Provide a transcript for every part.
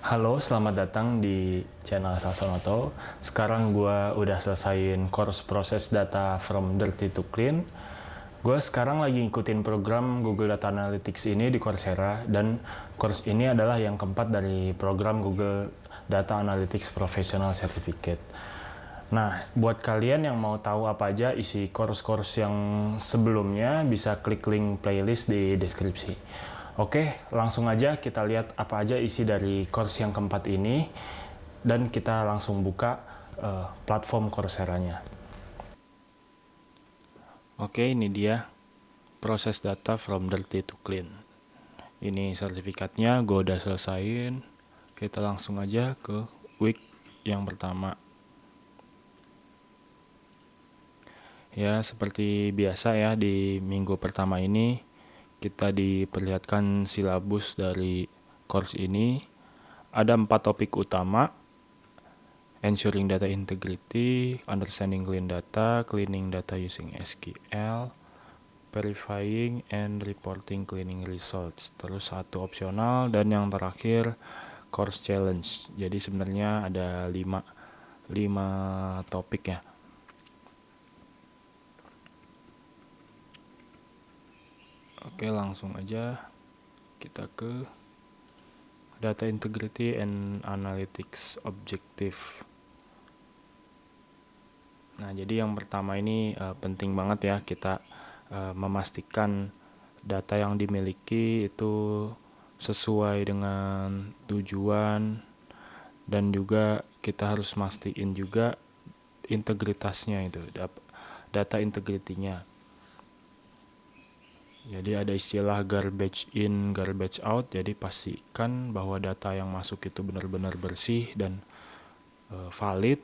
Halo, selamat datang di channel Sasonoto. Sekarang gue udah selesaiin course proses data from dirty to clean. Gue sekarang lagi ngikutin program Google Data Analytics ini di Coursera, dan course ini adalah yang keempat dari program Google Data Analytics Professional Certificate. Nah, buat kalian yang mau tahu apa aja isi course-course yang sebelumnya, bisa klik link playlist di deskripsi. Oke, langsung aja kita lihat apa aja isi dari course yang keempat ini, dan kita langsung buka platform Coursera-nya. Oke, ini dia proses data from dirty to clean. Ini sertifikatnya, gue udah selesaiin. Kita langsung aja ke week yang pertama. Ya, seperti biasa ya, di minggu pertama ini kita diperlihatkan silabus dari course ini. Ada 4 topik utama: ensuring data integrity, understanding clean data, cleaning data using SQL, verifying and reporting cleaning results. Terus satu opsional, dan yang terakhir course challenge. Jadi sebenarnya ada 5 topik ya. Oke, langsung aja kita ke data integrity and analytics objective. Nah, jadi yang pertama ini penting banget ya, kita memastikan data yang dimiliki itu sesuai dengan tujuan, dan juga kita harus mastiin juga integritasnya, itu data integrity-nya. Jadi ada istilah garbage in, garbage out. Jadi pastikan bahwa data yang masuk itu benar-benar bersih dan valid,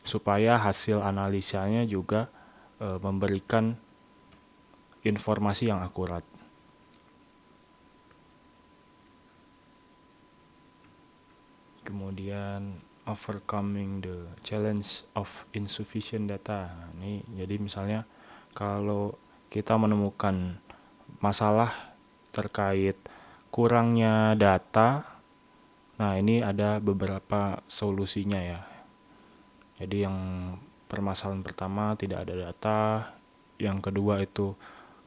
supaya hasil analisanya juga memberikan informasi yang akurat. Kemudian overcoming the challenge of insufficient data. Ini jadi misalnya kalau kita menemukan masalah terkait kurangnya data, nah ini ada beberapa solusinya ya. Jadi yang permasalahan pertama, tidak ada data. Yang kedua itu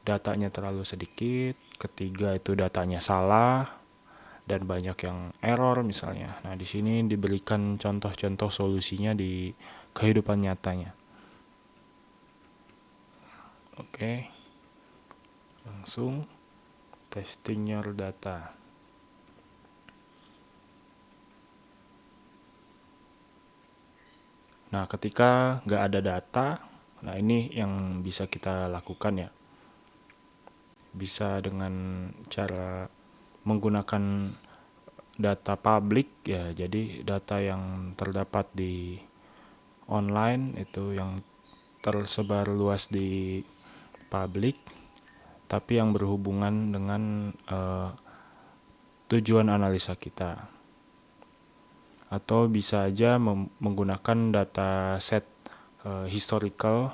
datanya terlalu sedikit. Ketiga itu datanya salah dan banyak yang error misalnya. Nah, di sini diberikan contoh-contoh solusinya di kehidupan nyatanya. Oke. Langsung testing your data. Nah, ketika nggak ada data, nah ini yang bisa kita lakukan ya. Bisa dengan cara menggunakan data publik ya, jadi data yang terdapat di online itu yang tersebar luas di publik, tapi yang berhubungan dengan tujuan analisa kita. Atau bisa aja menggunakan data set historical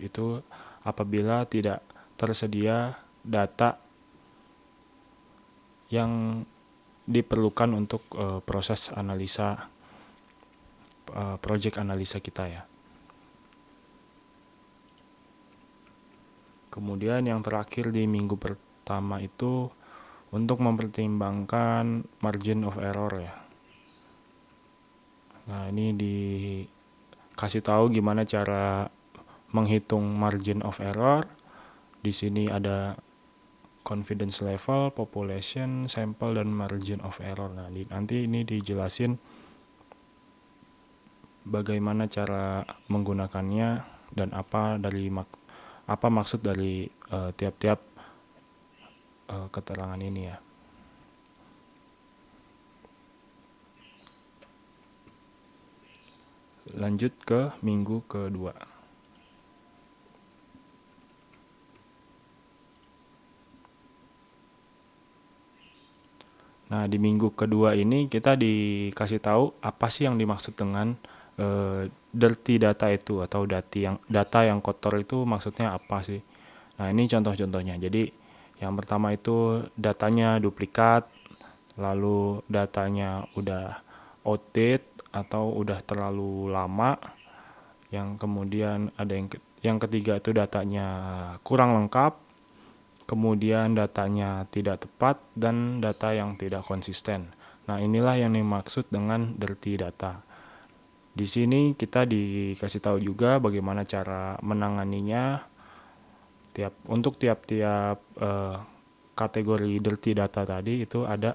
itu apabila tidak tersedia data yang diperlukan untuk proses analisa project analisa kita ya. Kemudian yang terakhir di minggu pertama itu untuk mempertimbangkan margin of error ya. Nah, ini dikasih tahu gimana cara menghitung margin of error. Di sini ada confidence level, population, sample, dan margin of error. Nah, nanti ini dijelasin bagaimana cara menggunakannya dan apa maksud dari tiap-tiap keterangan ini ya. Lanjut ke minggu kedua. Nah, di minggu kedua ini kita dikasih tahu apa sih yang dimaksud dengan dirty data itu, atau data yang kotor itu maksudnya apa sih. Nah, ini contoh-contohnya. Jadi yang pertama itu datanya duplikat, lalu datanya udah outdated atau udah terlalu lama. Yang kemudian ada yang ketiga itu datanya kurang lengkap, kemudian datanya tidak tepat, dan data yang tidak konsisten. Nah, inilah yang dimaksud dengan dirty data. Di sini kita dikasih tahu juga bagaimana cara menanganinya. Untuk tiap-tiap kategori dirty data tadi itu ada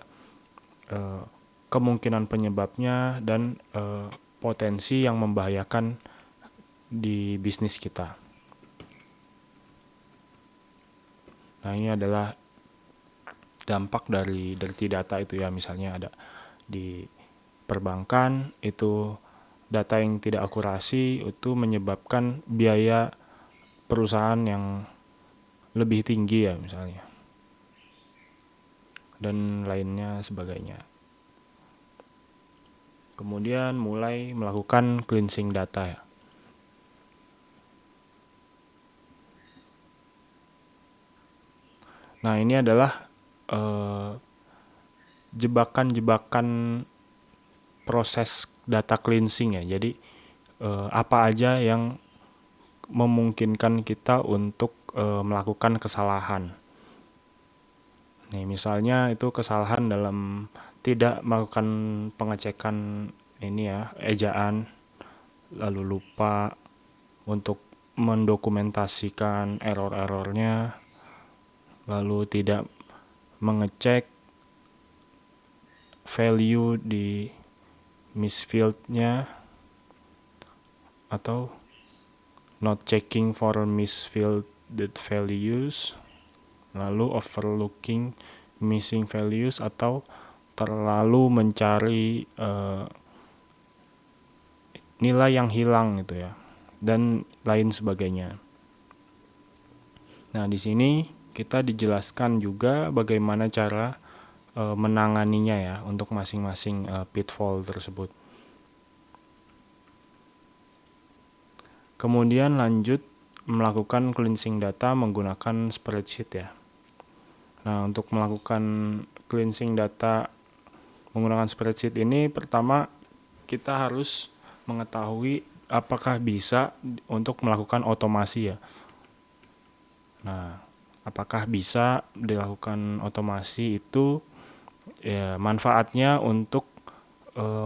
kemungkinan penyebabnya dan potensi yang membahayakan di bisnis kita. Nah, ini adalah dampak dari dirty data itu ya. Misalnya ada di perbankan, itu data yang tidak akurasi itu menyebabkan biaya perusahaan yang lebih tinggi ya misalnya, dan lainnya sebagainya. Kemudian mulai melakukan cleansing data ya. Nah, ini adalah jebakan-jebakan proses data cleansing ya. Jadi apa aja yang memungkinkan kita untuk melakukan kesalahan. Nih, misalnya itu kesalahan dalam tidak melakukan pengecekan ini ya, ejaan, lalu lupa untuk mendokumentasikan error-errornya, lalu tidak mengecek value di misfieldnya, atau not checking for misfielded values, lalu overlooking missing values, atau terlalu mencari nilai yang hilang gitu ya, dan lain sebagainya. Nah, di sini kita dijelaskan juga bagaimana cara menanganinya ya untuk masing-masing pitfall tersebut. Kemudian lanjut melakukan cleansing data menggunakan spreadsheet ya. Nah, untuk melakukan cleansing data menggunakan spreadsheet ini, pertama kita harus mengetahui apakah bisa untuk melakukan otomasi ya. Nah, apakah bisa dilakukan otomasi itu ya, manfaatnya untuk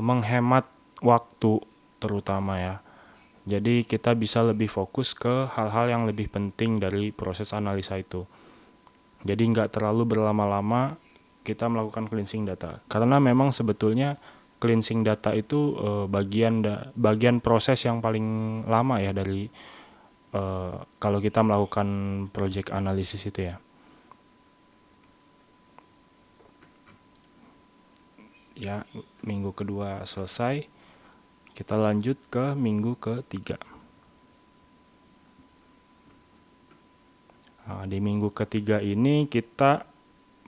menghemat waktu terutama ya. Jadi kita bisa lebih fokus ke hal-hal yang lebih penting dari proses analisa itu. Jadi nggak terlalu berlama-lama kita melakukan cleansing data. Karena memang sebetulnya cleansing data itu bagian proses yang paling lama ya dari kalau kita melakukan project analisis itu ya. Ya, minggu kedua selesai, kita lanjut ke minggu ketiga. Nah, di minggu ketiga ini kita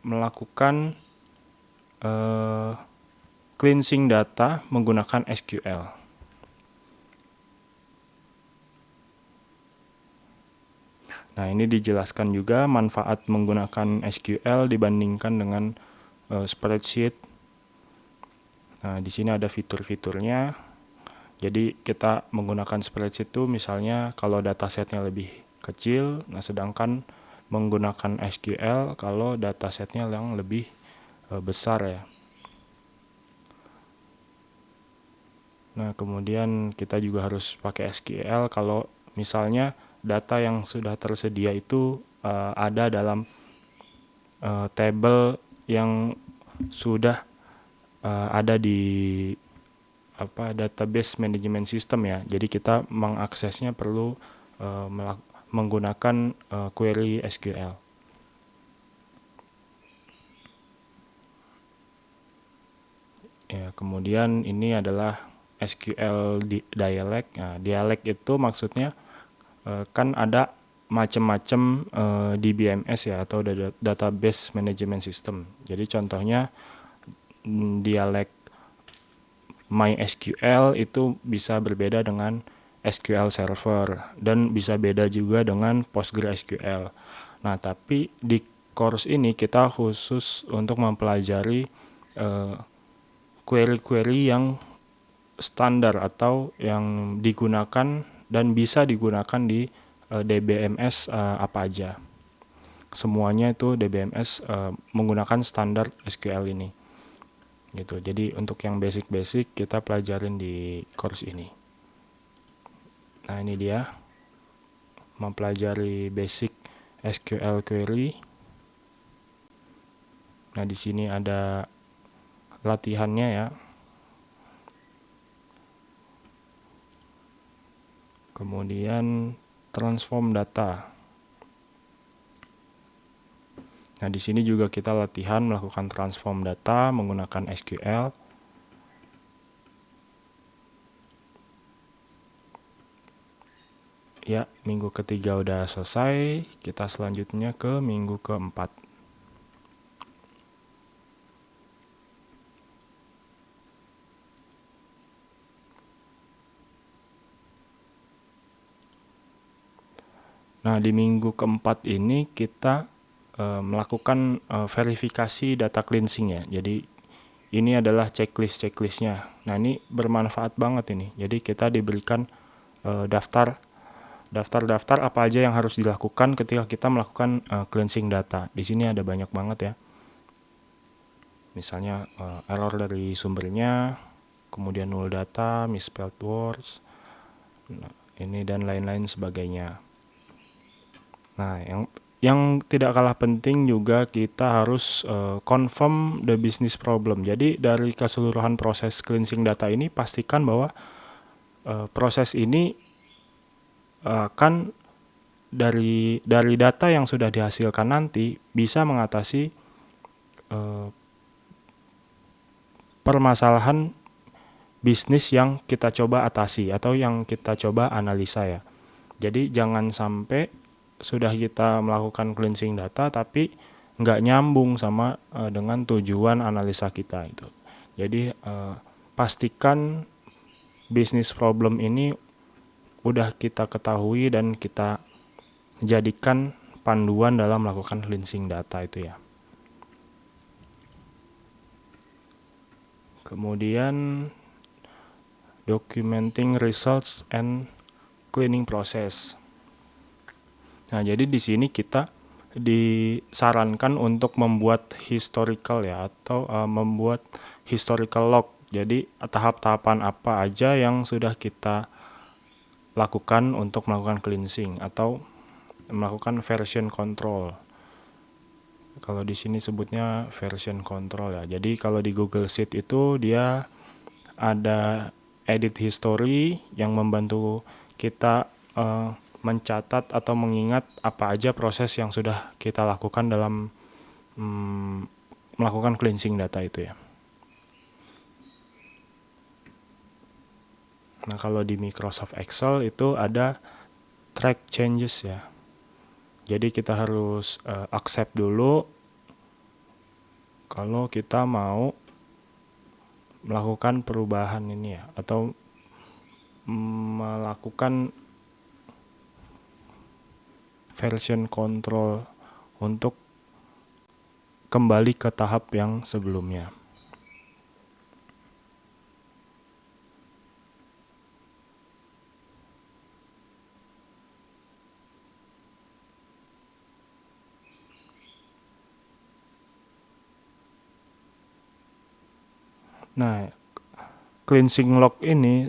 melakukan cleansing data menggunakan SQL. Nah, ini dijelaskan juga manfaat menggunakan SQL dibandingkan dengan spreadsheet. Nah, di sini ada fitur-fiturnya. Jadi kita menggunakan spreadsheet itu misalnya kalau datasetnya lebih kecil, nah sedangkan menggunakan SQL kalau datasetnya yang lebih besar ya. Nah, kemudian kita juga harus pakai SQL kalau misalnya data yang sudah tersedia itu ada dalam table yang sudah ada di database management system ya. Jadi kita mengaksesnya perlu menggunakan query SQL. Ya, kemudian ini adalah SQL dialect. Nah, dialect itu maksudnya kan ada macam-macam DBMS ya, atau database management system. Jadi contohnya dialect MySQL itu bisa berbeda dengan SQL Server dan bisa beda juga dengan PostgreSQL. Nah, tapi di course ini kita khusus untuk mempelajari query-query yang standar atau yang digunakan dan bisa digunakan di DBMS apa aja. Semuanya itu DBMS menggunakan standar SQL ini. Gitu. Jadi untuk yang basic-basic kita pelajarin di course ini. Nah, ini dia mempelajari basic SQL query. Nah, di sini ada latihannya ya. Kemudian transform data. Nah, di sini juga kita latihan melakukan transform data menggunakan SQL. Ya, minggu ketiga udah selesai. Kita selanjutnya ke minggu keempat. Nah, di minggu keempat ini kita melakukan verifikasi data cleansing ya. Jadi ini adalah checklistnya. Nah, ini bermanfaat banget ini. Jadi kita diberikan daftar apa aja yang harus dilakukan ketika kita melakukan cleansing data. Di sini ada banyak banget ya. Misalnya error dari sumbernya, kemudian null data, misspelled words, ini dan lain-lain sebagainya. Nah, yang tidak kalah penting juga kita harus confirm the business problem. Jadi dari keseluruhan proses cleansing data ini pastikan bahwa proses ini akan dari data yang sudah dihasilkan nanti bisa mengatasi permasalahan bisnis yang kita coba atasi atau yang kita coba analisa ya. Jadi jangan sampai sudah kita melakukan cleansing data tapi nggak nyambung sama dengan tujuan analisa kita itu. Jadi pastikan bisnis problem ini udah kita ketahui dan kita jadikan panduan dalam melakukan cleansing data itu ya. Kemudian documenting results and cleaning process. Nah, jadi di sini kita disarankan untuk membuat historical ya atau membuat historical log. Jadi tahap-tahapan apa aja yang sudah kita lakukan untuk melakukan cleansing atau melakukan version control. Kalau di sini sebutnya version control ya. Jadi kalau di Google Sheet itu dia ada edit history yang membantu kita mencatat atau mengingat apa aja proses yang sudah kita lakukan dalam melakukan cleansing data itu ya. Nah, kalau di Microsoft Excel itu ada track changes ya. Jadi kita harus accept dulu kalau kita mau melakukan perubahan ini ya atau melakukan version control untuk kembali ke tahap yang sebelumnya. Nah, cleansing log ini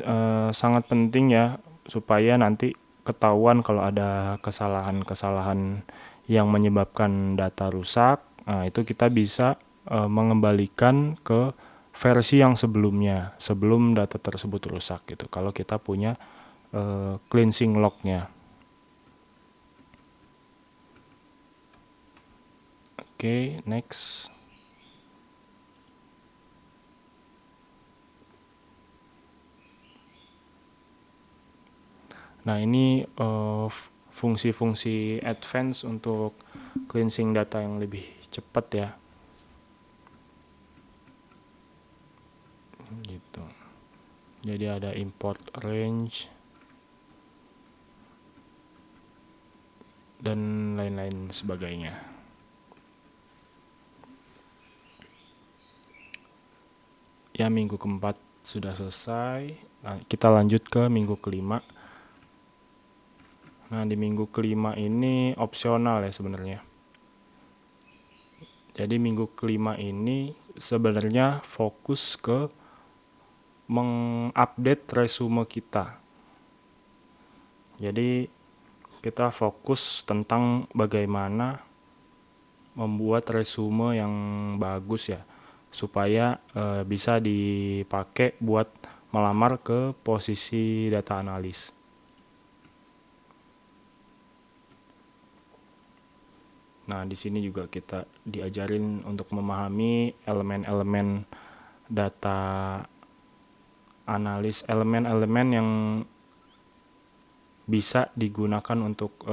sangat penting ya supaya nanti ketahuan kalau ada kesalahan-kesalahan yang menyebabkan data rusak. Nah, itu kita bisa mengembalikan ke versi yang sebelumnya sebelum data tersebut rusak gitu. Kalau kita punya cleansing lognya. Oke, next. Nah, ini fungsi-fungsi advance untuk cleansing data yang lebih cepat ya. Gitu. Jadi ada import range dan lain-lain sebagainya. Ya, minggu keempat sudah selesai. Nah, kita lanjut ke minggu kelima. Nah, di minggu kelima ini opsional ya sebenarnya. Jadi minggu kelima ini sebenarnya fokus ke mengupdate resume kita. Jadi kita fokus tentang bagaimana membuat resume yang bagus ya, supaya bisa dipakai buat melamar ke posisi data analis. Nah, di sini juga kita diajarin untuk memahami elemen-elemen data analis, elemen-elemen yang bisa digunakan untuk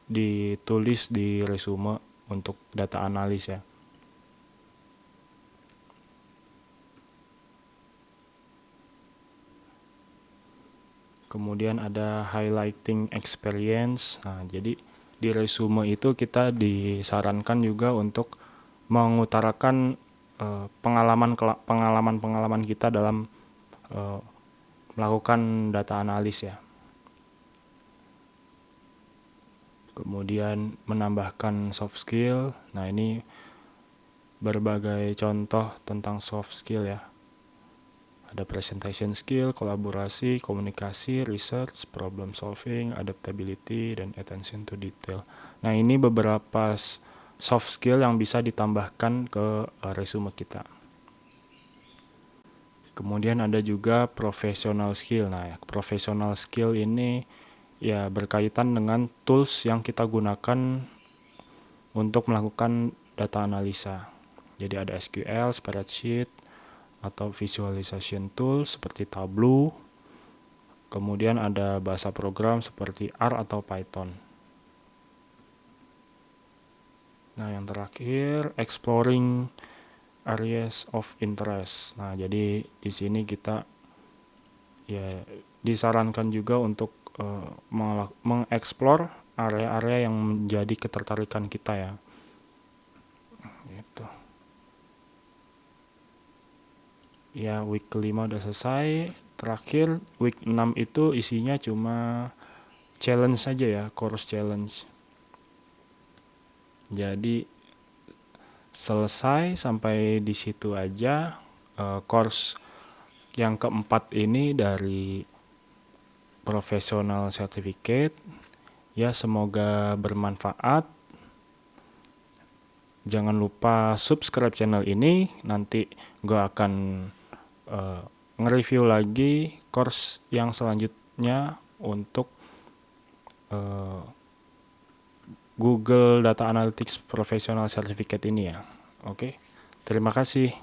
ditulis di resume untuk data analis ya. Kemudian ada highlighting experience. Nah, jadi di resume itu kita disarankan juga untuk mengutarakan pengalaman kita dalam melakukan data analis ya. Kemudian menambahkan soft skill. Nah, ini berbagai contoh tentang soft skill ya. Ada presentation skill, kolaborasi, komunikasi, research, problem solving, adaptability, dan attention to detail. Nah, ini beberapa soft skill yang bisa ditambahkan ke resume kita. Kemudian ada juga professional skill. Nah, professional skill ini ya berkaitan dengan tools yang kita gunakan untuk melakukan data analisa. Jadi ada SQL, spreadsheet, atau visualization tools seperti Tableau. Kemudian ada bahasa program seperti R atau Python. Nah, yang terakhir exploring areas of interest. Nah, jadi di sini kita ya disarankan juga untuk mengeksplor area-area yang menjadi ketertarikan kita ya. Gitu. Ya, week kelima udah selesai. Terakhir week 6 itu isinya cuma challenge saja ya, course challenge. Jadi selesai sampai di situ aja course yang keempat ini dari professional certificate. Ya, semoga bermanfaat. Jangan lupa subscribe channel ini. Nanti gue akan nge-review lagi course yang selanjutnya untuk Google Data Analytics Professional Certificate ini ya. Oke. Terima kasih.